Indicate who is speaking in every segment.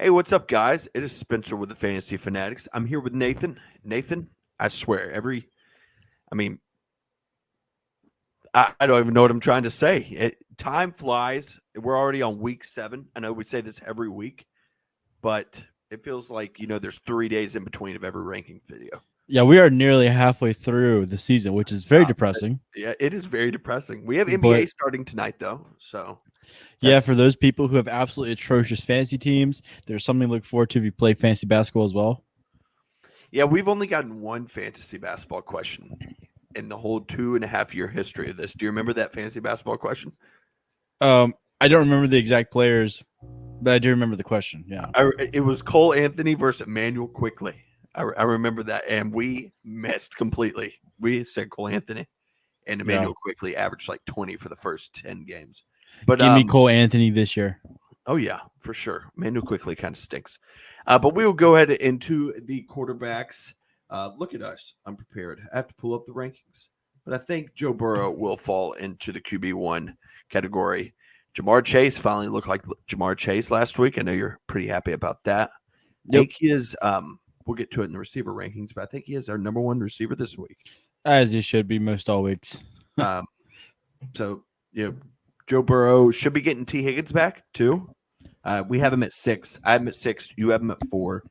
Speaker 1: Hey, what's up, guys? It is Spencer with the Fantasy Fanatics. I'm here with Nathan. Nathan, I swear, I mean, I don't even know what I'm trying to say. Time flies. We're already on week 7. I know we say this every week, but it feels like, there's 3 days in between of every ranking video.
Speaker 2: Yeah, we are nearly halfway through the season, which is very
Speaker 1: Stop it.
Speaker 2: depressing.
Speaker 1: Yeah, it is very depressing. We have NBA
Speaker 2: But
Speaker 1: starting tonight, though. So
Speaker 2: yeah,
Speaker 1: that's,
Speaker 2: for those people who have absolutely atrocious fantasy teams, there's something to look forward to if you play fantasy basketball as well.
Speaker 1: yeah, we've only gotten one fantasy basketball question in the whole 2.5 year history of this. Do you remember that fantasy basketball question?
Speaker 2: I don't remember the exact players, but I do remember the question. Yeah.
Speaker 1: It was Cole Anthony versus Emmanuel Quickly. I remember that, and we missed completely. We said Cole Anthony, and
Speaker 2: Yeah.
Speaker 1: Emmanuel Quickly averaged like 20 for the first 10 games. But
Speaker 2: Give me Cole Anthony this year.
Speaker 1: oh yeah, for sure. Emmanuel Quickly kind of stinks. But we will go ahead into the quarterbacks. Look at us. I'm prepared. I have to pull up the rankings, but I think Joe Burrow will fall into the QB1 category. Jamar Chase finally looked like Jamar Chase last week. I know you're pretty happy about that. I
Speaker 2: Yep.
Speaker 1: think he is. We'll get to it in the receiver rankings, but I think he is our number one receiver this week.
Speaker 2: As he should be most all weeks.
Speaker 1: Um, so Joe Burrow should be getting T Higgins back too. We have him at 6. I have him at 6. You have him at 4.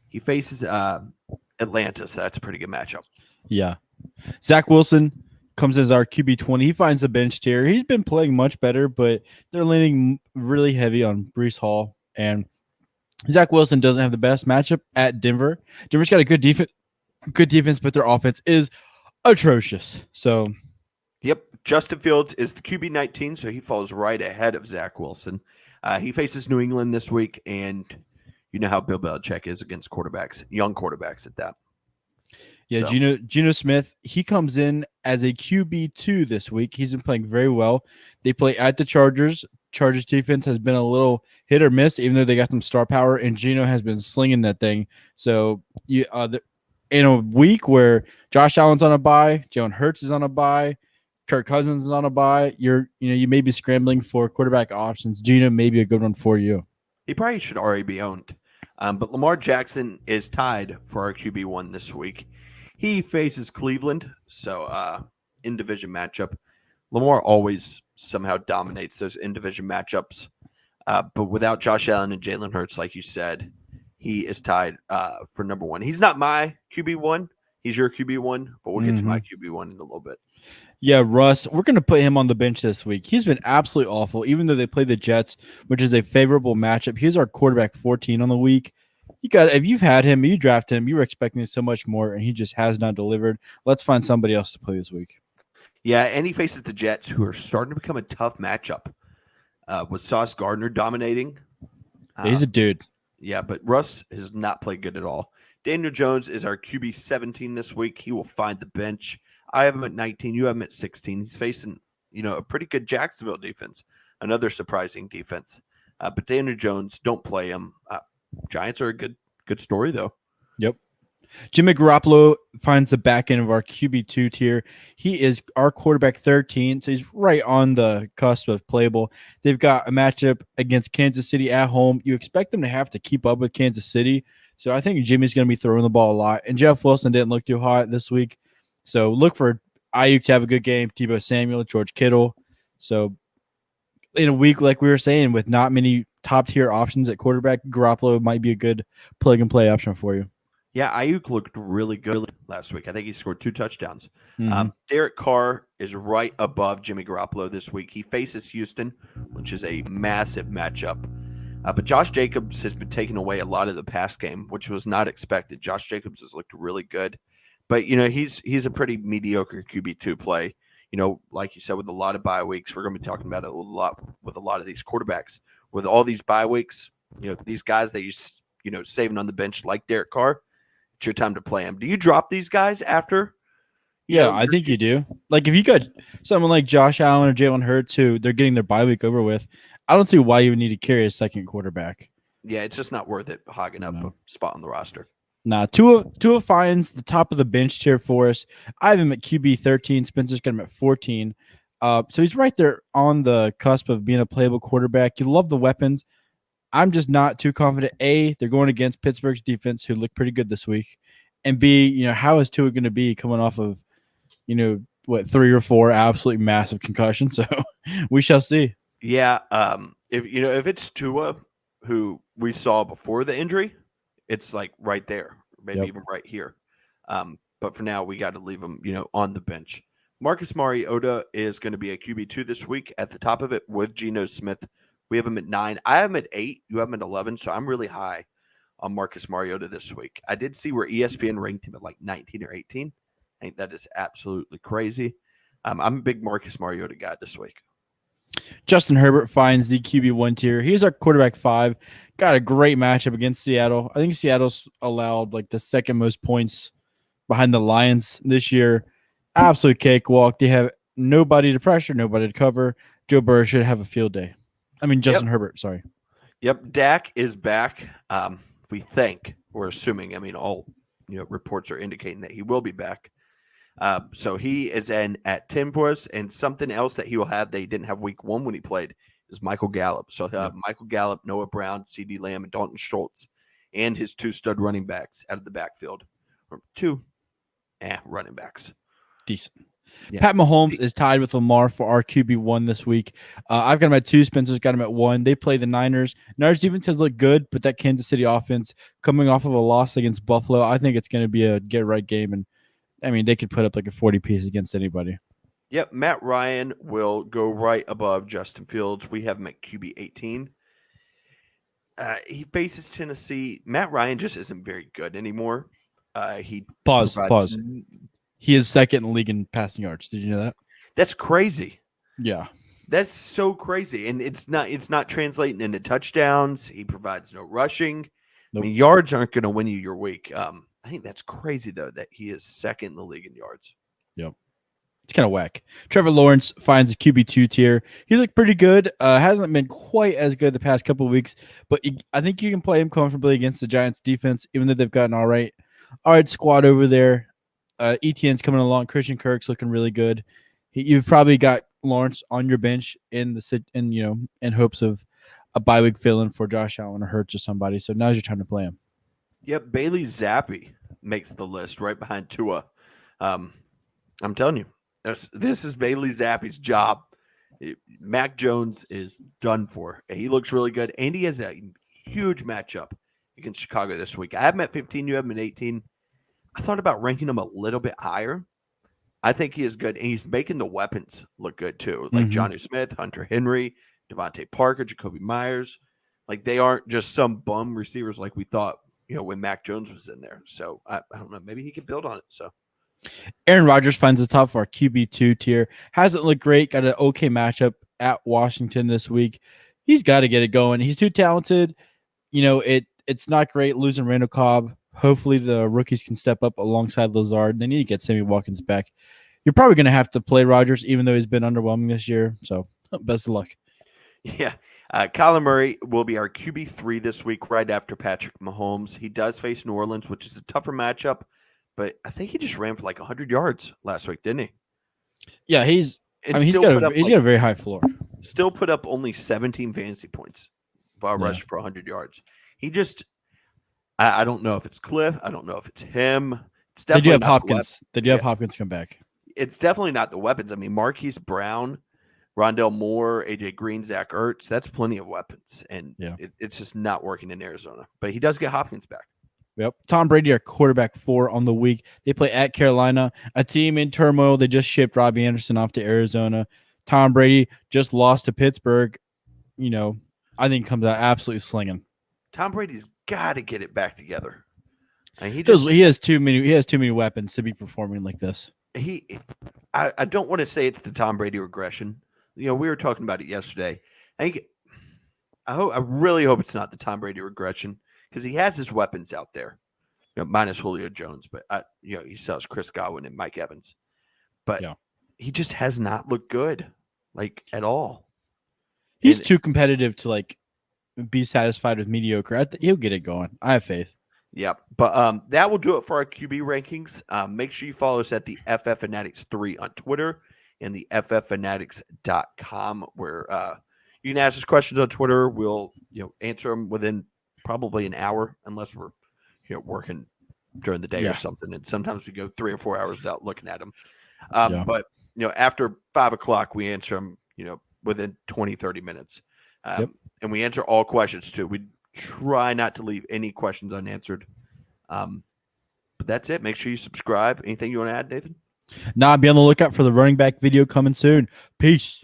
Speaker 1: He faces Atlanta, so that's a pretty good matchup.
Speaker 2: Yeah. Zach Wilson comes as our QB20. He finds the bench tier. He's been playing much better, but they're leaning really heavy on Brees Hall. And Zach Wilson doesn't have the best matchup at Denver. Denver's got a good defense, but their offense is atrocious. So,
Speaker 1: Yep, Justin Fields is the QB19, so he falls right ahead of Zach Wilson. He faces New England this week, and you know how Bill Belichick is against quarterbacks, young quarterbacks at that.
Speaker 2: yeah,
Speaker 1: So,
Speaker 2: Geno Smith, he comes in as a QB2 this week. He's been playing very well. They play at the Chargers. Chargers defense has been a little hit or miss, even though they got some star power, and Geno has been slinging that thing. So, in a week where Josh Allen's on a bye, Jalen Hurts is on a bye, Kirk Cousins is on a bye, you may be scrambling for quarterback options. Geno may be a good one for you.
Speaker 1: he probably should already be owned. But Lamar Jackson is tied for our QB1 this week. He faces Cleveland, so in division matchup. Lamar always somehow dominates those in division matchups. But without Josh Allen and Jalen Hurts, like you said, he is tied for number 1. He's not my QB1. He's your QB1, but we'll get to my QB1 in a little bit.
Speaker 2: Yeah, Russ, we're going to put him on the bench this week. He's been absolutely awful, even though they play the Jets, which is a favorable matchup. He's our quarterback 14 on the week. If you've had him, you draft him, you were expecting so much more, and he just has not delivered. Let's find somebody else to play this week.
Speaker 1: Yeah, and he faces the Jets, who are starting to become a tough matchup. With Sauce Gardner dominating.
Speaker 2: He's a dude.
Speaker 1: Yeah, but Russ has not played good at all. Daniel Jones is our QB 17 this week. He will find the bench. I have him at 19. You have him at 16. He's facing, a pretty good Jacksonville defense, another surprising defense. But Daniel Jones, don't play him. Giants are a good story, though.
Speaker 2: Yep. Jimmy Garoppolo finds the back end of our QB2 tier. He is our quarterback 13, so he's right on the cusp of playable. They've got a matchup against Kansas City at home. You expect them to have to keep up with Kansas City, so I think Jimmy's going to be throwing the ball a lot. And Jeff Wilson didn't look too hot this week, so look for Ayuk to have a good game, Deebo Samuel, George Kittle. So in a week, like we were saying, with not many top-tier options at quarterback, Garoppolo might be a good plug-and-play option for you.
Speaker 1: Yeah, Ayuk looked really good last week. I think he scored 2 touchdowns.
Speaker 2: Mm-hmm.
Speaker 1: Derek Carr is right above Jimmy Garoppolo this week. He faces Houston, which is a massive matchup. But Josh Jacobs has been taking away a lot of the pass game, which was not expected. Josh Jacobs has looked really good. But, he's a pretty mediocre QB2 play. Like you said, with a lot of bye weeks, we're going to be talking about it a lot with a lot of these quarterbacks. With all these bye weeks, these guys that you saving on the bench like Derek Carr, it's your time to play him. Do you drop these guys after?
Speaker 2: Yeah, I think you do. Like if you got someone like Josh Allen or Jalen Hurts who they're getting their bye week over with, I don't see why you would need to carry a second quarterback.
Speaker 1: Yeah, it's just not worth it hogging up a spot on the roster.
Speaker 2: Nah, Tua finds the top of the bench tier for us. I have him at QB 13. Spencer's got him at 14. So he's right there on the cusp of being a playable quarterback. You love the weapons. I'm just not too confident. A, they're going against Pittsburgh's defense, who looked pretty good this week, and B, how is Tua going to be coming off of what, 3 or 4 absolutely massive concussions? So we shall see.
Speaker 1: Yeah, if it's Tua, who we saw before the injury, it's like right there, maybe
Speaker 2: Yep.
Speaker 1: even right here. But for now, we got to leave him, on the bench. Marcus Mariota is going to be a QB2 this week at the top of it with Geno Smith. We have him at 9. I have him at 8. You have him at 11. So I'm really high on Marcus Mariota this week. I did see where ESPN ranked him at like 19 or 18. I think that is absolutely crazy. I'm a big Marcus Mariota guy this week.
Speaker 2: Justin Herbert finds the QB1 tier. He's our quarterback 5. Got a great matchup against Seattle. I think Seattle's allowed like the second most points behind the Lions this year. Absolute cakewalk. They have nobody to pressure, nobody to cover. Joe Burrow should have a field day. I mean, Justin Herbert, sorry.
Speaker 1: Yep, Dak is back. We think, we're assuming. I mean, all reports are indicating that he will be back. So he is in at 10 for us, and something else that he will have that he didn't have week 1 when he played is Michael Gallup. So Michael Gallup, Noah Brown, C.D. Lamb, and Dalton Schultz, and his 2 stud running backs out of the backfield. Or 2 running backs.
Speaker 2: Decent. Yeah. Pat Mahomes is tied with Lamar for our QB1 this week. I've got him at 2. Spencer's got him at 1. They play the Niners. Niners defense has looked good, but that Kansas City offense coming off of a loss against Buffalo, I think it's going to be a get-right game. And, I mean, they could put up like a 40-piece against anybody.
Speaker 1: Yep, Matt Ryan will go right above Justin Fields. We have him at QB 18. He faces Tennessee. Matt Ryan just isn't very good anymore.
Speaker 2: Pause. He is second in the league in passing yards. Did you know that?
Speaker 1: That's crazy.
Speaker 2: Yeah.
Speaker 1: That's so crazy. And it's not translating into touchdowns. He provides no rushing. Nope. I mean, yards aren't going to win you your week. I think that's crazy, though, that he is second in the league in yards.
Speaker 2: Yep. It's kind of whack. Trevor Lawrence finds a QB2 tier. He looked pretty good. Hasn't been quite as good the past couple of weeks, but I think you can play him comfortably against the Giants defense, even though they've gotten all right squad over there. ETN's coming along. Christian Kirk's looking really good. You've probably got Lawrence on your bench in hopes of a bye week fill-in for Josh Allen or Hurts or somebody. So now's your time to play him.
Speaker 1: Yep, Bailey Zappi makes the list right behind Tua. I'm telling you, this is Bailey Zappi's job. Mac Jones is done for. He looks really good, and he has a huge matchup against Chicago this week. I have him at 15. You have him at 18. I thought about ranking him a little bit higher. I think he is good, and he's making the weapons look good too, like Jonnu Smith, Hunter Henry, Devontae Parker, Jacoby Myers. Like they aren't just some bum receivers like we thought, when Mac Jones was in there. So I don't know, maybe he could build on it. So
Speaker 2: Aaron Rodgers finds the top of our QB2 tier. Hasn't looked great. Got an okay matchup at Washington this week. He's got to get it going. He's too talented. It's not great losing Randall Cobb. Hopefully the rookies can step up alongside Lazard. They need to get Sammy Watkins back. You're probably going to have to play Rodgers, even though he's been underwhelming this year. So best of luck.
Speaker 1: Yeah. Kyler Murray will be our QB3 this week, right after Patrick Mahomes. He does face New Orleans, which is a tougher matchup, but I think he just ran for like 100 yards last week, didn't he?
Speaker 2: Yeah, he's got a very high floor.
Speaker 1: Still put up only 17 fantasy points while rushing for 100 yards. He just I don't know if it's Cliff. I don't know if it's him. It's definitely
Speaker 2: they do have Hopkins. They do have Hopkins come back.
Speaker 1: It's definitely not the weapons. I mean, Marquise Brown, Rondell Moore, AJ Green, Zach Ertz. That's plenty of weapons, and it's just not working in Arizona. But he does get Hopkins back.
Speaker 2: Yep. Tom Brady, our quarterback 4 on the week. They play at Carolina, a team in turmoil. They just shipped Robbie Anderson off to Arizona. Tom Brady just lost to Pittsburgh. I think comes out absolutely slinging.
Speaker 1: Tom Brady's got to get it back together. And
Speaker 2: he has too many weapons to be performing like this.
Speaker 1: I don't want to say it's the Tom Brady regression. We were talking about it yesterday. I really hope it's not the Tom Brady regression because he has his weapons out there, minus Julio Jones, but he still has Chris Godwin and Mike Evans. But he just has not looked good, like at all.
Speaker 2: He's too competitive to be satisfied with mediocre. He'll get it going. I have faith.
Speaker 1: Yeah, but that will do it for our QB rankings. Make sure you follow us at the FF Fanatics 3 on Twitter and the fffanatics.com where You can ask us questions on Twitter. We'll answer them within probably an hour, unless we're working during the day or
Speaker 2: Yeah.
Speaker 1: something. And sometimes we go 3 or 4 hours without looking at them.
Speaker 2: Yeah.
Speaker 1: But after 5 o'clock, we answer them within 20, 30 minutes.
Speaker 2: Yep.
Speaker 1: And we answer all questions too. We try not to leave any questions unanswered. But that's it. Make sure you subscribe. Anything you want to add, Nathan?
Speaker 2: Nah, be on the lookout for the running back video coming soon. Peace.